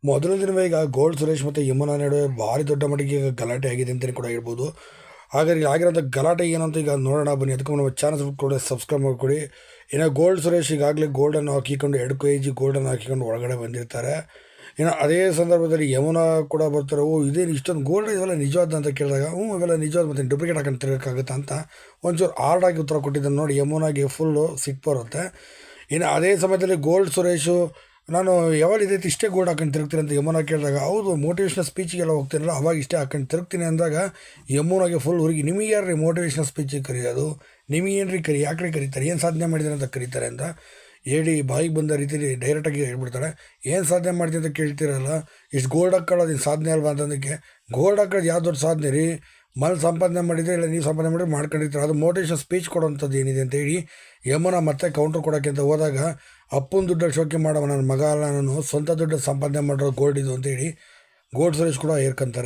ಮೊದಲ ದಿನವೇ ಈಗ ಗೋಲ್ಡ್ ಸುರೇಶ್ ಮತ್ತು ಯಮುನಾ ನಡುವೆ ಭಾರಿ ದೊಡ್ಡ ಮಟ್ಟಿಗೆ ಈಗ ಗಲಾಟೆ ಆಗಿದೆ ಅಂತಲೇ ಕೂಡ ಹೇಳ್ಬೋದು. ಹಾಗಾದ್ರೆ ಇಲ್ಲಿ ಆಗಿರೋಂಥ ಗಲಾಟೆ ಏನಂತ ಈಗ ನೋಡೋಣ ಬನ್ನಿ. ಅದಕ್ಕೂ ನಮ್ಮ ಚಾನಲ್ ಕೂಡ ಸಬ್ಸ್ಕ್ರೈಬ್ ಮಾಡಿಕೊಡಿ. ಇನ್ನು ಗೋಲ್ಡ್ ಸುರೇಶ್ ಈಗಾಗಲೇ ಗೋಲ್ಡನ್ನು ಹಾಕಿಕೊಂಡು 2 kg ಗೋಲ್ಡನ್ನು ಹಾಕಿಕೊಂಡು ಒಳಗಡೆ ಬಂದಿರ್ತಾರೆ. ಇನ್ನು ಅದೇ ಸಂದರ್ಭದಲ್ಲಿ ಯಮುನಾ ಕೂಡ ಬರ್ತಾರೆ. ಇದೇನು ಇಷ್ಟೊಂದು ಗೋಲ್ಡ್ ಇವೆಲ್ಲ ನಿಜವಾದ ಅಂತ ಕೇಳಿದಾಗ ಇವೆಲ್ಲ ನಿಜವಾದ ಮತ್ತು ಡೂಪ್ಲಿಕೇಟ್ ಹಾಕೊಂಡು ತಿರುಗೋಕ್ಕಾಗುತ್ತಾ ಅಂತ ಒಂಚೂರು ಹಾರ್ಡಾಗಿ ಉತ್ತರ ಕೊಟ್ಟಿದ್ದನ್ನು ನೋಡಿ ಯಮುನಾಗೆ ಫುಲ್ಲು ಸಿಟ್ಟು ಬರುತ್ತೆ. ಇನ್ನು ಅದೇ ಸಮಯದಲ್ಲಿ ಗೋಲ್ಡ್ ಸುರೇಶು ನಾನು ಯಾವಾಗ ಇದೈತೆ ಇಷ್ಟೇ ಗೋಲ್ಡ್ ಹಾಕೊಂಡು ತಿರುಗ್ತೀನಿ ಅಂತ ಯಮುನಾ ಕೇಳಿದಾಗ ಹೌದು ಮೋಟಿವೇಶ್ನಲ್ ಸ್ಪೀಚಿಗೆಲ್ಲ ಹೋಗ್ತೀನಲ್ಲ ಅವಾಗ ಇಷ್ಟೇ ಹಾಕೊಂಡು ತಿರುಗ್ತೀನಿ ಅಂದಾಗ ಯಮುನಾಗೆ ಫುಲ್ ಹುಡುಗಿ ನಿಮಗೆ ಯಾರು ರೀ ಮೋಟಿವೇಶ್ನಲ್ ಸ್ಪೀಚಿಗೆ ಕರೆಯೋದು, ನಿಮಗೇನು ರೀ ಯಾಕೆ ಕರೀತಾರೆ, ಏನು ಸಾಧನೆ ಮಾಡಿದ್ದಾರೆ ಅಂತ ಕರೀತಾರೆ ಅಂತ ಹೇಳಿ ಬಾಯಿಗೆ ಬಂದ ರೀತಿಯಲ್ಲಿ ಡೈರೆಕ್ಟಾಗಿ ಹೇಳ್ಬಿಡ್ತಾಳೆ. ಏನು ಸಾಧನೆ ಮಾಡ್ತೀನಿ ಅಂತ ಕೇಳ್ತಿರಲ್ಲ, ಇಷ್ಟು ಗೋಲ್ಡ್ ಹಾಕೊಳ್ಳೋದು ಇನ್ನು ಸಾಧನೆ ಅಲ್ವಾ ಅಂತಂದಕ್ಕೆ ಗೋಲ್ಡ್ ಹಾಕೋದು ಯಾವ ದೊಡ್ಡ ಸಾಧನೆ ರೀ, ಮನೆ ಸಂಪಾದನೆ ಮಾಡಿದರೆ ಇಲ್ಲ ನೀವು ಸಂಪಾದನೆ ಮಾಡಿದ್ರೆ ಮಾಡ್ಕೊಂಡಿರ್ತಾರೆ, ಅದು ಮೋಟಿವೇಶನ್ ಸ್ಪೀಚ್ ಕೊಡೋವಂಥದ್ದು ಏನಿದೆ ಅಂತ ಹೇಳಿ ಯಮುನಾ ಮತ್ತೆ ಕೌಂಟ್ರ್ ಕೊಡೋಕ್ಕೆ ಅಂತ ಹೋದಾಗ ಅಪ್ಪನ ದುಡ್ಡಲ್ಲಿ ಶೋಕಿ ಮಾಡವ ನನ್ನ ಮಗ ಅಲ್ಲ, ನಾನು ಸ್ವಂತ ದುಡ್ಡು ಸಂಪಾದನೆ ಮಾಡಿರೋ ಗೋಲ್ಡ್ ಇದು ಅಂತೇಳಿ ಗೋಲ್ಡ್ ಸುರೇಶ್ ಕೂಡ ಹೇರ್ಕೊಂತಾರೆ.